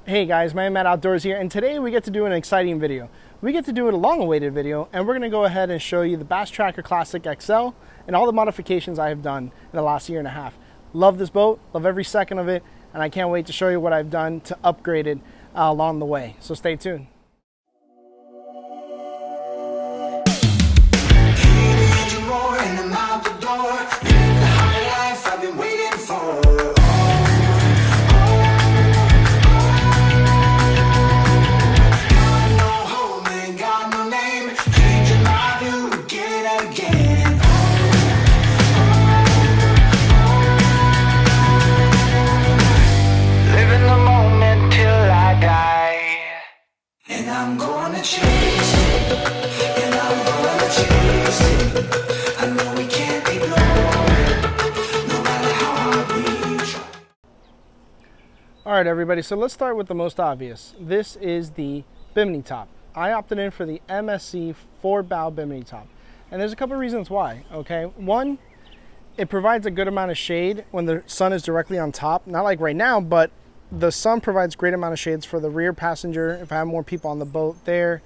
Hey guys, my Matt Outdoors here, and today we get to do an exciting video. We get to do a long-awaited video, and we're going to go ahead and show you the Bass Tracker Classic XL and all the modifications I have done in the last year and a half. Love this boat, love every second of it, and I can't wait to show you what I've done to upgrade it along the way. So stay tuned. All right, everybody, so let's start with the most obvious. This is the Bimini top. I opted in for the MSC 4-bow Bimini top. And there's a couple of reasons why, okay? One, it provides a good amount of shade when the sun is directly on top. Not like right now, but the sun provides great amount of shades for the rear passenger if I have more people on the boat there.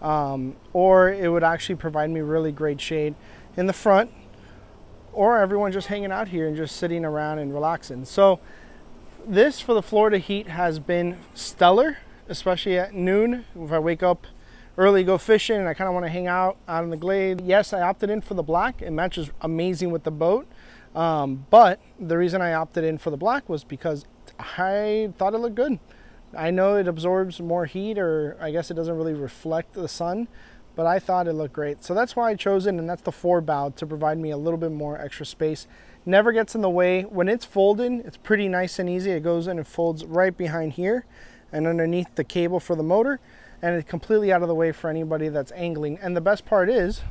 Or it would actually provide me really great shade in the front, or everyone just hanging out here and just sitting around and relaxing. So this for the Florida heat has been stellar, especially at noon. If I wake up early, go fishing, and I kind of want to hang out in the glade. Yes, I opted in for the black. It matches amazing with the boat. But the reason I opted in for the black was because I thought it looked good. I know it absorbs more heat, or I guess it doesn't really reflect the sun, but I thought it looked great. So that's why I chose it, and that's the 4-bow to provide me a little bit more extra space. Never gets in the way. When it's folded, it's pretty nice and easy. It goes in and folds right behind here and underneath the cable for the motor, and it's completely out of the way for anybody that's angling. And the best part is,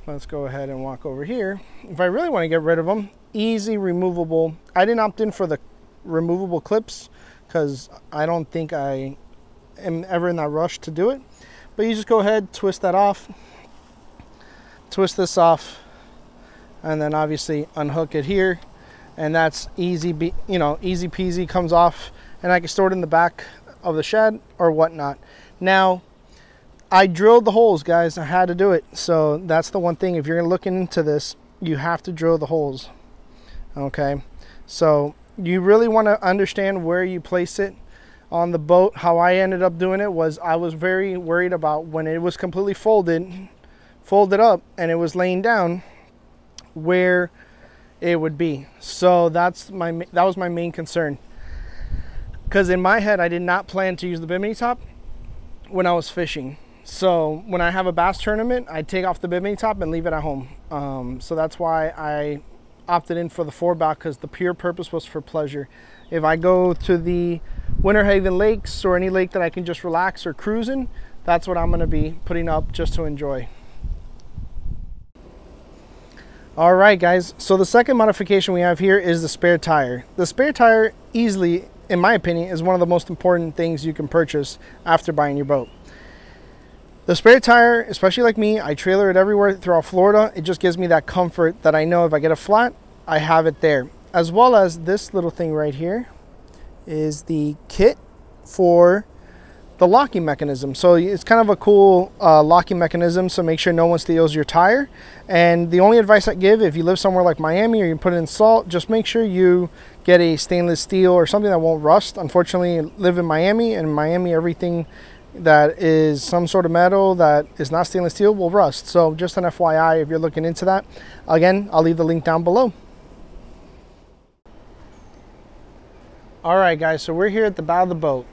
let's go ahead and walk over here. If I really want to get rid of them, easy removable. I didn't opt in for the removable clips because I don't think I am ever in that rush to do it. But you just go ahead, twist that off, twist this off, and then obviously unhook it here, and that's easy, easy peasy, comes off, and I can store it in the back of the shed or whatnot. Now, I drilled the holes, guys. I had to do it. So that's the one thing. If you're looking into this, you have to drill the holes. Okay, so you really want to understand where you place it on the boat. How I ended up doing it was I was very worried about when it was completely folded up and it was laying down, where it would be. So that was my main concern, because in my head I did not plan to use the Bimini top when I was fishing. So when I have a bass tournament, I take off the Bimini top and leave it at home. So that's why I opted in for the 4-bow, because the pure purpose was for pleasure. If I go to the Winter Haven lakes or any lake that I can just relax or cruise in, that's what I'm going to be putting up just to enjoy. All right, guys, so the second modification we have here is the spare tire. The spare tire easily, in my opinion, is one of the most important things you can purchase after buying your boat. The spare tire, especially like me, I trailer it everywhere throughout Florida. It just gives me that comfort that I know if I get a flat, I have it there. As well as this little thing right here is the kit for the locking mechanism. So it's kind of a cool locking mechanism, so make sure no one steals your tire. And the only advice I give, if you live somewhere like Miami or you put it in salt, just make sure you get a stainless steel or something that won't rust. Unfortunately, I live in Miami, and in Miami everything that is some sort of metal that is not stainless steel will rust. So just an FYI if you're looking into that. Again, I'll leave the link down below. All right, guys, so we're here at the bow of the boat.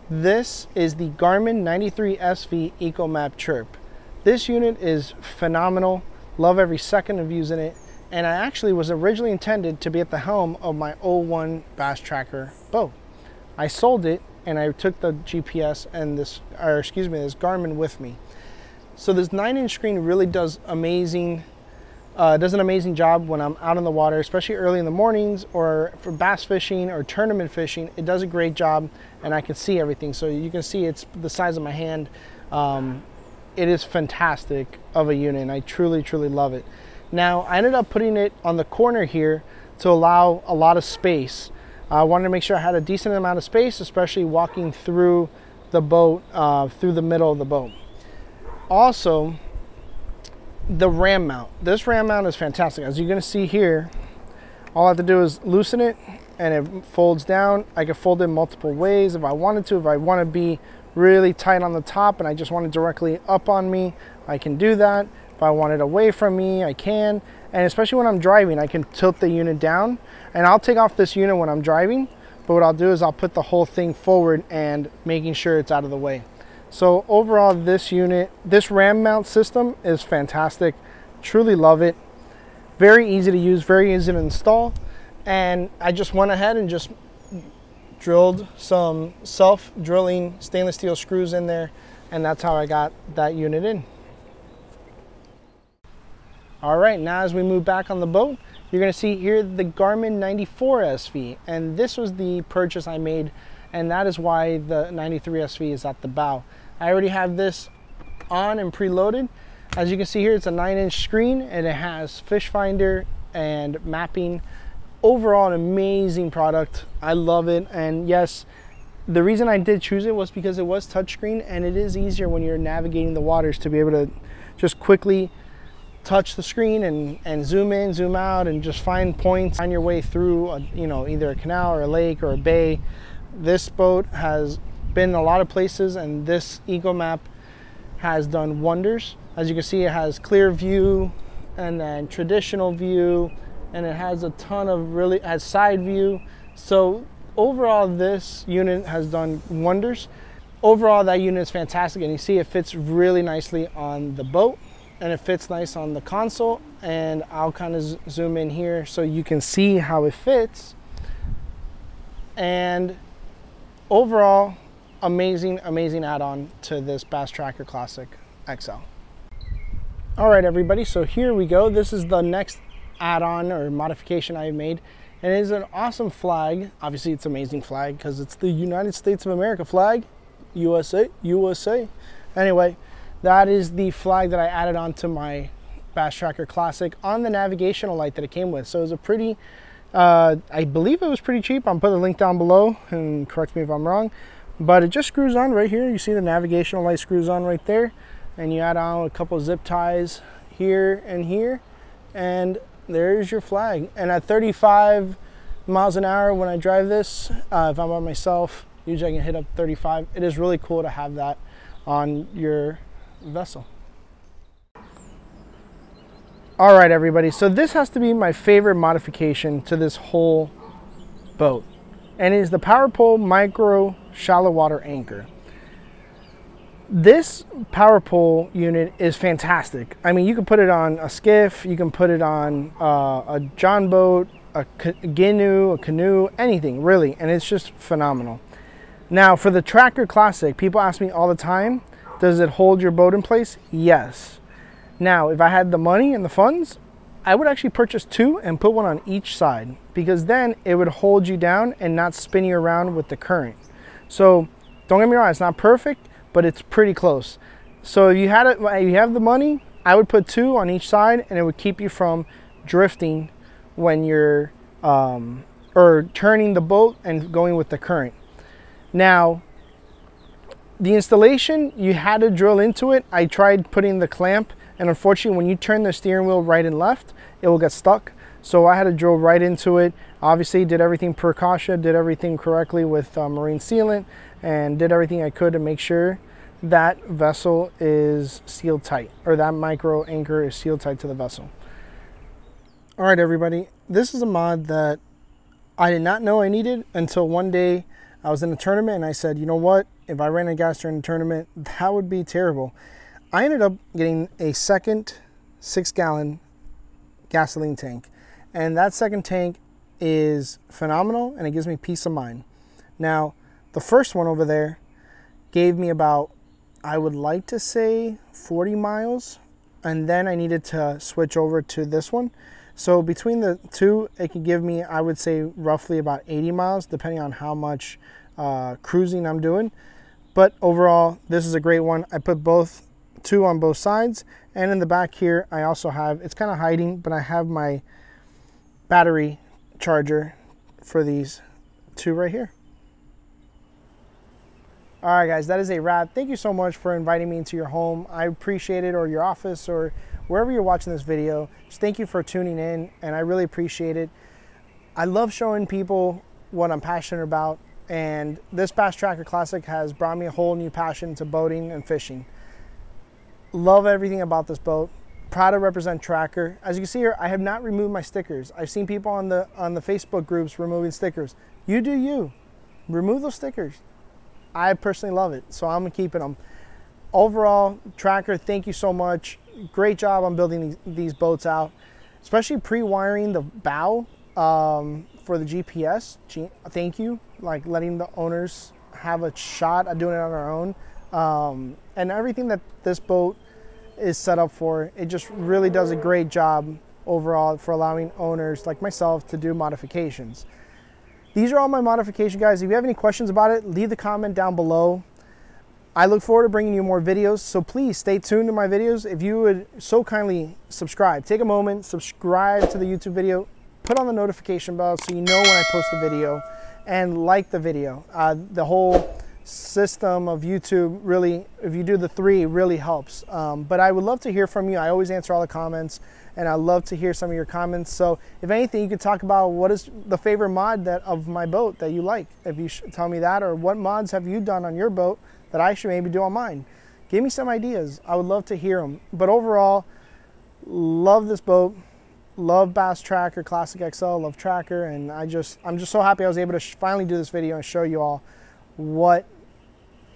This is the Garmin 93SV EcoMap Chirp. This unit is phenomenal. Love every second of using it. And I actually was originally intended to be at the helm of my 01 Bass Tracker boat. I sold it, and I took the GPS and this Garmin with me. So this 9-inch screen really does an amazing job when I'm out on the water, especially early in the mornings or for bass fishing or tournament fishing. It does a great job, and I can see everything. So you can see it's the size of my hand. It is fantastic of a unit, and I truly, truly love it. Now, I ended up putting it on the corner here to allow a lot of space I wanted to make sure I had a decent amount of space, especially walking through the boat, through the middle of the boat. Also, the ram mount. This ram mount is fantastic. As you're going to see here, all I have to do is loosen it and it folds down. I can fold it multiple ways if I wanted to. If I want to be really tight on the top and I just want it directly up on me, I can do that. If I want it away from me, I can. And especially when I'm driving, I can tilt the unit down. And I'll take off this unit when I'm driving, but what I'll do is I'll put the whole thing forward and making sure it's out of the way. So overall, this unit, this ram mount system is fantastic. Truly love it. Very easy to use, very easy to install. And I just went ahead and just drilled some self-drilling stainless steel screws in there, and that's how I got that unit in. All right, now as we move back on the boat, you're gonna see here the Garmin 94 SV, and this was the purchase I made, and that is why the 93 SV is at the bow. I already have this on and preloaded. As you can see here, it's a 9-inch screen, and it has fish finder and mapping. Overall, an amazing product. I love it, and yes, the reason I did choose it was because it was touchscreen, and it is easier when you're navigating the waters to be able to just quickly touch the screen and zoom in, zoom out, and just find points on your way through either a canal or a lake or a bay. This boat has been a lot of places, and this eco map has done wonders. As you can see, it has clear view and then traditional view, and it has a ton of has side view. So overall, this unit has done wonders. Overall, that unit is fantastic, and you see it fits really nicely on the boat, and it fits nice on the console. And I'll kind of zoom in here so you can see how it fits. And overall, amazing add-on to this Bass Tracker Classic XL. All right, everybody, so here we go. This is the next add-on or modification I made, and it is an awesome flag. Obviously, it's an amazing flag because it's the United States of America flag. USA, USA. Anyway, that is the flag that I added onto my Bass Tracker Classic on the navigational light that it came with. So it was a pretty, I believe it was pretty cheap. I'll put a link down below, and correct me if I'm wrong, but it just screws on right here. You see the navigational light screws on right there, and you add on a couple zip ties here and here, and there's your flag. And at 35 miles an hour when I drive this, if I'm by myself, usually I can hit up 35. It is really cool to have that on your vessel. All right, everybody, so this has to be my favorite modification to this whole boat, and it is the Power Pole Micro Shallow Water Anchor. This power pole unit is fantastic. I mean, you can put it on a skiff, you can put it on a john boat, a canoe, anything really, and it's just phenomenal. Now, for the Tracker Classic, people ask me all the time, does it hold your boat in place? Yes. Now, if I had the money and the funds, I would actually purchase two and put one on each side, because then it would hold you down and not spin you around with the current. So don't get me wrong, it's not perfect, but it's pretty close. So if you have the money, I would put two on each side, and it would keep you from drifting when you're or turning the boat and going with the current. Now, the installation, you had to drill into it. I tried putting the clamp, and unfortunately, when you turn the steering wheel right and left, it will get stuck. So I had to drill right into it. Obviously, did everything per caution, did everything correctly with marine sealant, and did everything I could to make sure that vessel is sealed tight, or that micro anchor is sealed tight to the vessel. All right, everybody, this is a mod that I did not know I needed until one day I was in a tournament, and I said, you know what, if I ran out of gas during the tournament, that would be terrible. I ended up getting a second 6-gallon gasoline tank, and that second tank is phenomenal, and it gives me peace of mind. Now, the first one over there gave me about, I would like to say 40 miles, and then I needed to switch over to this one. So between the two, it could give me, I would say, roughly about 80 miles, depending on how much cruising I'm doing. But overall, this is a great one. I put two on both sides, and in the back here, I also have, it's kind of hiding, but I have my battery charger for these to right here. All right, guys, that is a wrap. Thank you so much for inviting me into your home. I appreciate it, or your office, or wherever you're watching this video. Just thank you for tuning in, and I really appreciate it. I love showing people what I'm passionate about, and this Bass Tracker Classic has brought me a whole new passion to boating and fishing. Love everything about this boat. Proud to represent Tracker. As you can see here, I have not removed my stickers. I've seen people on the Facebook groups removing stickers. You do you. Remove those stickers. I personally love it, so I'm keeping them. Overall, Tracker, thank you so much. Great job on building these boats out, especially pre-wiring the bow for the GPS. Thank you, like letting the owners have a shot at doing it on their own. And everything that this boat is set up for, it just really does a great job overall for allowing owners like myself to do modifications. These are all my modifications, guys. If you have any questions about it, leave the comment down below. I look forward to bringing you more videos, so please stay tuned to my videos. If you would so kindly subscribe, take a moment, subscribe to the YouTube video, put on the notification bell so you know when I post a video, and like the video. The whole system of YouTube really, if you do the 3, really helps. But I would love to hear from you. I always answer all the comments, and I love to hear some of your comments. So if anything, you could talk about what is the favorite mod of my boat that you like. If you tell me that, or what mods have you done on your boat that I should maybe do on mine. Give me some ideas. I would love to hear them. But overall, love this boat. Love Bass Tracker Classic XL. Love Tracker, and I'm just so happy I was able to finally do this video and show you all what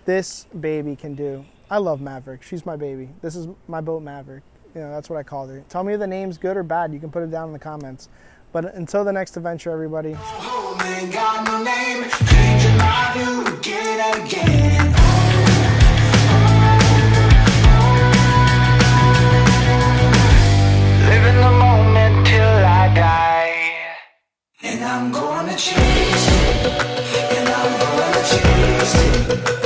this baby can do. I love Maverick. She's my baby. This is my boat, Maverick. You know, that's what I called her. Tell me if the name's good or bad. You can put it down in the comments. But until the next adventure, everybody. Got no name, changing my view again and again. Living the moment till I die. And I'm gonna chase it. And I'm gonna chase it.